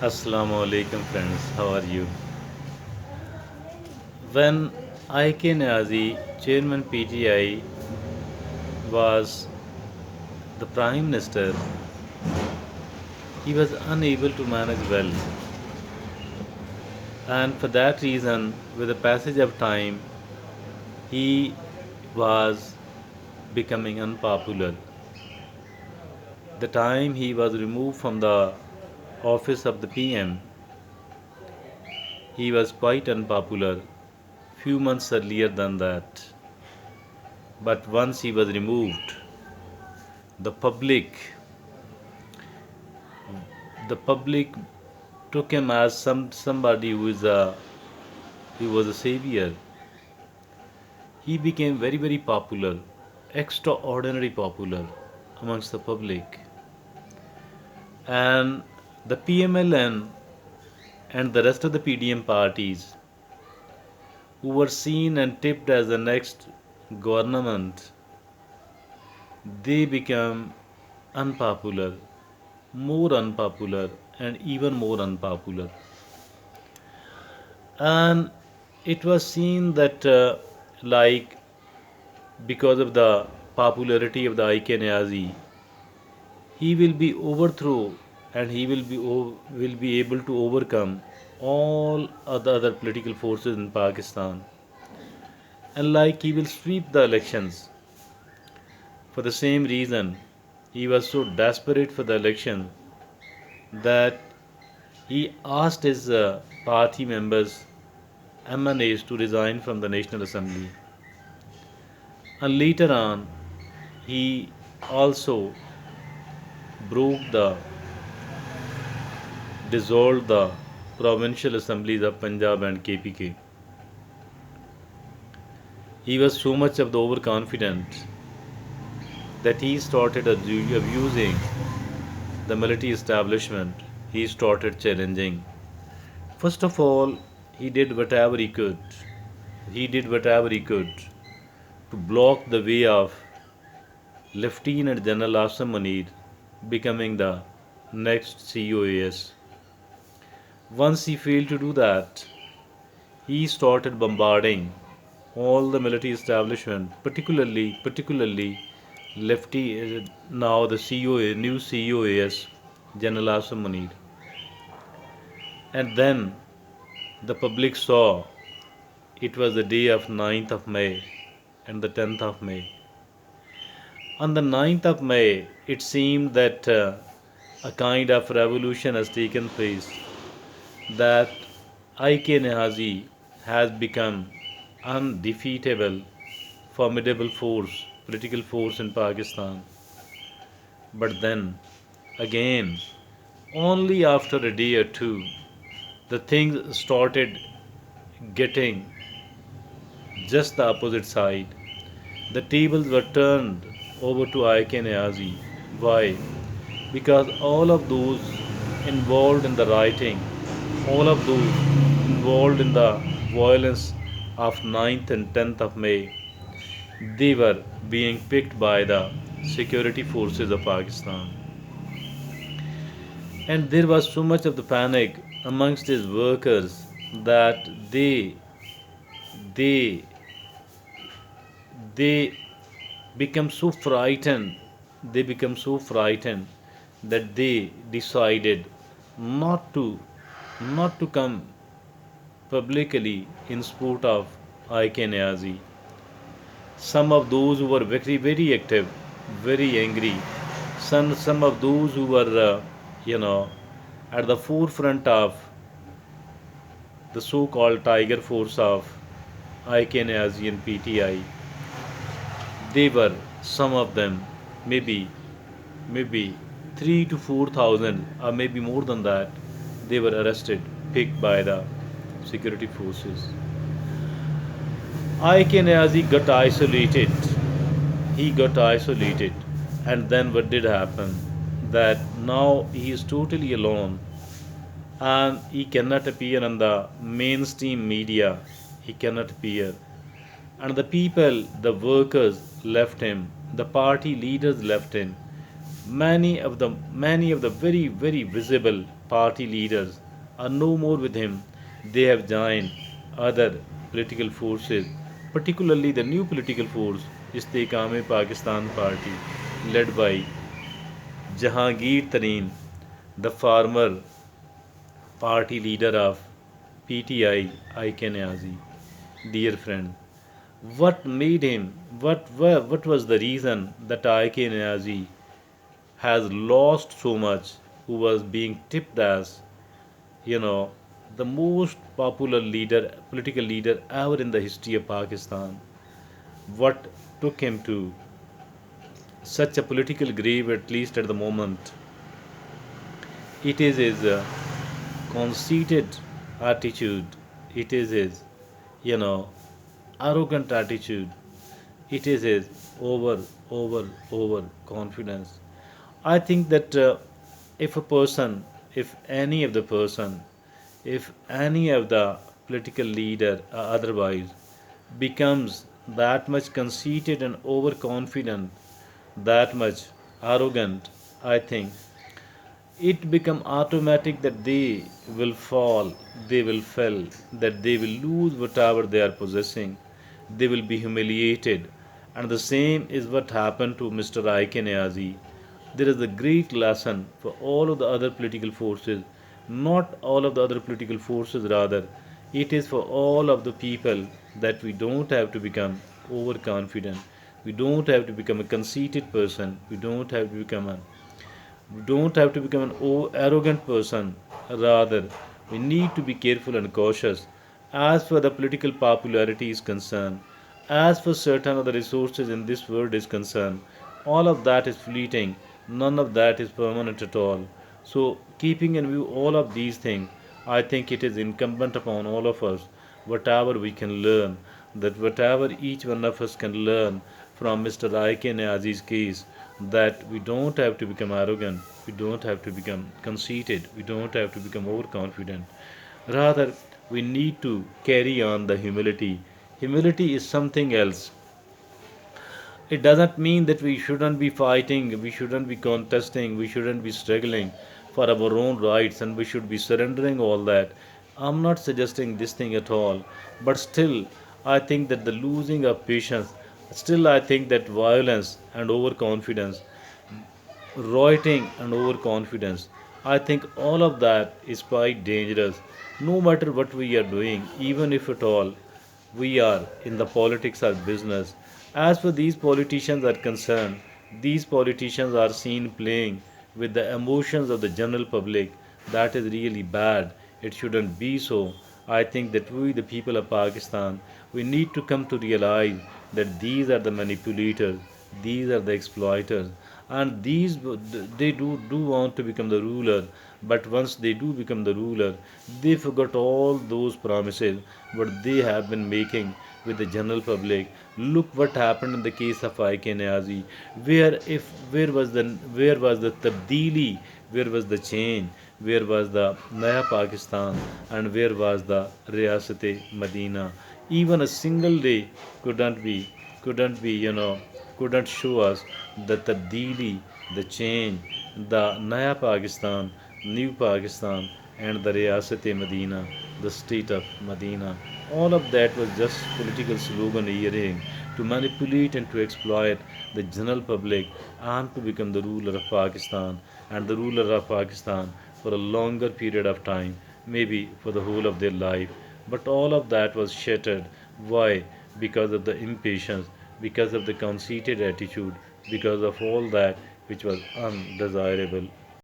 Assalamu alaikum friends, how are you? When Niazi, chairman PTI, was the prime minister, he was unable to manage well, and for that reason, with the passage of time, he was becoming unpopular. The time he was removed from the office of the PM, he was quite unpopular few months earlier than that. But once he was removed, the public the public took him as somebody who was a savior. He became very popular, extraordinary popular amongst the public, and the PMLN and the rest of the PDM parties who were seen and tipped as the next government, they became unpopular, more unpopular, and even more unpopular. And it was seen that, like, because of the popularity of the IK Niazi, he will be overthrown and will be able to overcome all other political forces in Pakistan. And like he will sweep the elections. For the same reason, he was so desperate for the election that he asked his party members, MNAs, to resign from the National Assembly. And later on, he also broke the dissolved the provincial assemblies of Punjab and KPK. He was so much of the overconfident that he started abusing the military establishment. He started challenging. First of all, he did whatever he could. He did whatever he could to block the way of Lieutenant General Asam Munir becoming the next COAS. Once he failed to do that, he started bombarding all the military establishment, particularly now the COA, new COAS, General Asam Munir. And then the public saw it was the day of 9th of May and the 10th of May. On the 9th of May, it seemed that a kind of revolution has taken place, that IK Niazi has become undefeatable, formidable force, political force in Pakistan. But then, again, only after a day or two, the things started getting just the opposite side. The tables were turned over to IK Niazi. Why? Because all of those involved in the rioting, all of those involved in the violence of 9th and 10th of May, they were being picked by the security forces of Pakistan. And there was so much of the panic amongst his workers that they they become so frightened they become so frightened that they decided not to not to come publicly in support of IK Niazi. Some of those who were very active, very angry, some of those who were you know at the forefront of the so-called tiger force of IK Niazi and PTI, they were, some of them, maybe 3 to 4 thousand, or maybe more than that, they were arrested, picked by the security forces. IK Niazi got isolated. He got isolated. And then what did happen? That now he is totally alone and he cannot appear on the mainstream media. He cannot appear. And the people, the workers left him, the party leaders left him, Many of the very visible party leaders are no more with him. They have joined other political forces, particularly the new political force, Istikame Pakistan Party, led by Jahangir Tareen, the former party leader of PTI, Niazi. Dear friend, what made him? What was the reason that Niazi has lost so much? Who was being tipped as, you know, the most popular political leader ever in the history of Pakistan? What took him to such a political grave, at least at the moment? It is his conceited attitude. It is his, you know, arrogant attitude. It is his over confidence. I think that if a person, if any of the person, if any of the political leader otherwise becomes that much conceited and overconfident, that much arrogant, I think it become automatic that they will fall, they will fail, that they will lose whatever they are possessing, they will be humiliated. And the same is what happened to Mr. Ike Niazi. There is a great lesson for all of the other political forces, not all of the other political forces, rather, it is for all of the people that we don't have to become overconfident. We don't have to become a conceited person. We don't have to become a don't have to become an arrogant person. Rather, we need to be careful and cautious as far the political popularity is concerned, as for certain other resources in this world is concerned. All of that is fleeting, none of that is permanent at all. So, keeping in view all of these things, I think it is incumbent upon all of us, whatever we can learn, that whatever each one of us can learn from Mr. Ike Niazi's case, that we don't have to become arrogant, we don't have to become conceited, we don't have to become overconfident. Rather, we need to carry on the humility. Humility is something else. It doesn't mean that we shouldn't be fighting, we shouldn't be contesting, we shouldn't be struggling for our own rights, and we should be surrendering all that. I'm not suggesting this thing at all, but still, I think that the losing of patience, still, I think that violence and overconfidence, rioting and overconfidence, I think all of that is quite dangerous. No matter what we are doing, even if at all we are in the politics or business. As for these politicians are concerned, these politicians are seen playing with the emotions of the general public. That is really bad. It shouldn't be so. I think that we, the people of Pakistan, we need to come to realize that these are the manipulators, these are the exploiters, and these they do want to become the ruler. But once they do become the ruler, they forgot all those promises what they have been making with the general public. Look what happened in the case of IK Niazi, where was the tabdili, where was the change, where was the Naya Pakistan, and where was the Riyasat Medina? Even a single day couldn't be couldn't be you know couldn't show us the tabdili, the change, the Naya Pakistan, New Pakistan, and the Riyasat Medina, the state of Medina. All of that was just political slogan earring to manipulate and to exploit the general public and to become the ruler of Pakistan and the ruler of Pakistan for a longer period of time, maybe for the whole of their life. But all of that was shattered. Why? Because of the impatience, because of the conceited attitude, because of all that which was undesirable.